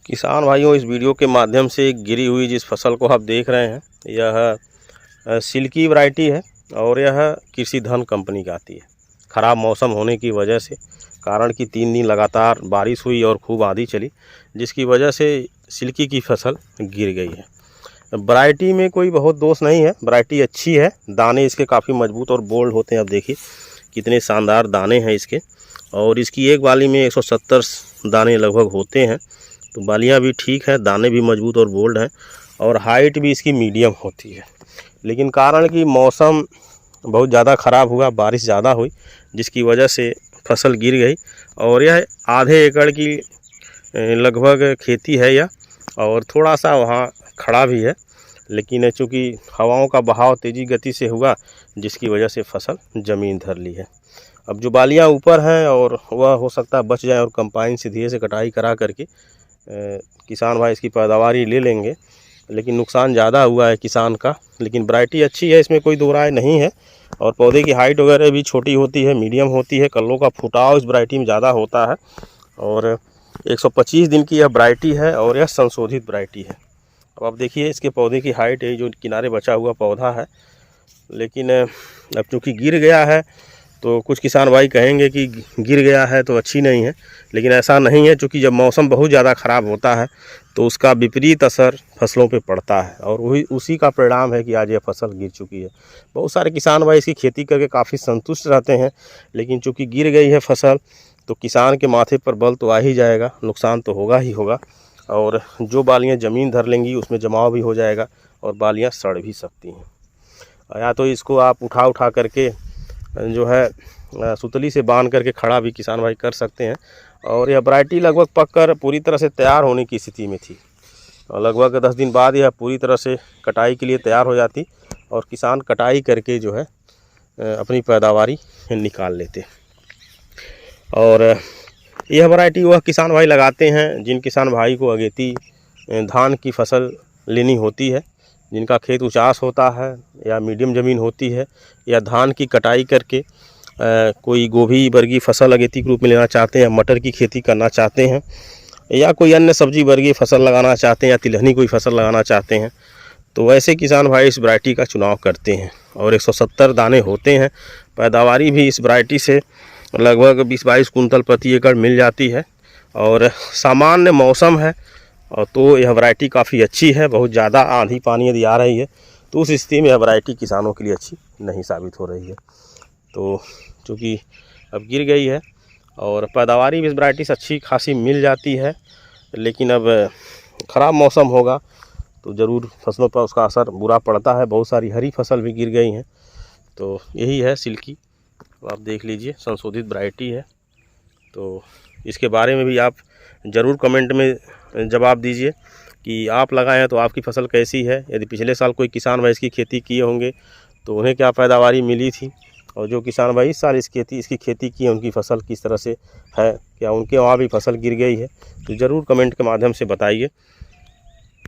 किसान भाइयों, इस वीडियो के माध्यम से गिरी हुई जिस फसल को आप देख रहे हैं, यह सिल्की वैरायटी है और यह कृषि धन कंपनी की आती है। ख़राब मौसम होने की वजह से, कारण कि 3 दिन लगातार बारिश हुई और खूब आंधी चली, जिसकी वजह से सिल्की की फसल गिर गई है। वैरायटी में कोई बहुत दोष नहीं है, वैरायटी अच्छी है। दाने इसके काफ़ी मजबूत और बोल्ड होते हैं। अब देखिए कितने शानदार दाने हैं इसके, और इसकी एक बाली में 170 दाने लगभग होते हैं। तो बालियाँ भी ठीक है, दाने भी मजबूत और बोल्ड हैं, और हाइट भी इसकी मीडियम होती है। लेकिन कारण कि मौसम बहुत ज़्यादा ख़राब हुआ, बारिश ज़्यादा हुई, जिसकी वजह से फसल गिर गई। और यह आधे एकड़ की लगभग खेती है यह, और थोड़ा सा वहाँ खड़ा भी है। लेकिन चूँकि हवाओं का बहाव तेज़ी गति से हुआ, जिसकी वजह से फसल ज़मीन धर ली है। अब जो बालियाँ ऊपर हैं और वह हो सकता है बच जाए, और कंपाइन से धीरे से कटाई करा करके किसान भाई इसकी पैदावारी ले लेंगे। लेकिन नुकसान ज़्यादा हुआ है किसान का। लेकिन वैरायटी अच्छी है, इसमें कोई दो राय नहीं है। और पौधे की हाइट वगैरह भी छोटी होती है, मीडियम होती है। कल्लों का फुटाव इस वैरायटी में ज़्यादा होता है। और 125 दिन की यह वैरायटी है, और यह संशोधित वैरायटी है। अब आप देखिए इसके पौधे की हाइट है, जो किनारे बचा हुआ पौधा है। लेकिन अब चूँकि गिर गया है, तो कुछ किसान भाई कहेंगे कि गिर गया है तो अच्छी नहीं है। लेकिन ऐसा नहीं है, चूँकि जब मौसम बहुत ज़्यादा ख़राब होता है तो उसका विपरीत असर फसलों पे पड़ता है, और वही उसी का परिणाम है कि आज यह फसल गिर चुकी है। बहुत सारे किसान भाई इसकी खेती करके काफ़ी संतुष्ट रहते हैं। लेकिन चूँकि गिर गई है फसल, तो किसान के माथे पर बल तो आ ही जाएगा, नुकसान तो होगा ही होगा। और जो बालियाँ ज़मीन धर लेंगी उसमें जमाव भी हो जाएगा, और बालियाँ सड़ भी सकती हैं। या तो इसको आप उठा करके जो है सुतली से बांध करके खड़ा भी किसान भाई कर सकते हैं। और यह वैरायटी लगभग पककर पूरी तरह से तैयार होने की स्थिति में थी, और लगभग 10 दिन बाद यह पूरी तरह से कटाई के लिए तैयार हो जाती, और किसान कटाई करके जो है अपनी पैदावारी निकाल लेते। और यह वैरायटी वह किसान भाई लगाते हैं जिन किसान भाई को अगेती धान की फसल लेनी होती है, जिनका खेत उचास होता है या मीडियम ज़मीन होती है, या धान की कटाई करके कोई गोभी वर्गीय फसल अगेती के रूप में लेना चाहते हैं, या मटर की खेती करना चाहते हैं, या कोई अन्य सब्जी वर्गीय फसल लगाना चाहते हैं, या तिलहनी कोई फसल लगाना चाहते हैं। तो वैसे किसान भाई इस वैरायटी का चुनाव करते हैं। और 170 दाने होते हैं। पैदावारी भी इस वैरायटी से लगभग 20-22 कुंतल प्रति एकड़ मिल जाती है। और सामान्य मौसम है, और तो यह वैरायटी काफ़ी अच्छी है। बहुत ज़्यादा आंधी पानी यदि आ रही है तो उस स्थिति में यह वैरायटी किसानों के लिए अच्छी नहीं साबित हो रही है। तो चूँकि अब गिर गई है, और पैदावारी भी इस वैरायटी से अच्छी खासी मिल जाती है। लेकिन अब ख़राब मौसम होगा तो ज़रूर फसलों पर उसका असर बुरा पड़ता है। बहुत सारी हरी फसल भी गिर गई हैं। तो यही है सिल्की, तो आप देख लीजिए, संशोधित वैरायटी है। तो इसके बारे में भी आप ज़रूर कमेंट में जवाब दीजिए कि आप लगाए हैं तो आपकी फसल कैसी है। यदि पिछले साल कोई किसान भाई इसकी खेती किए होंगे तो उन्हें क्या पैदावारी मिली थी, और जो किसान भाई इस साल इसकी खेती की है उनकी फसल किस तरह से है, क्या उनके वहाँ भी फसल गिर गई है। तो ज़रूर कमेंट के माध्यम से बताइए।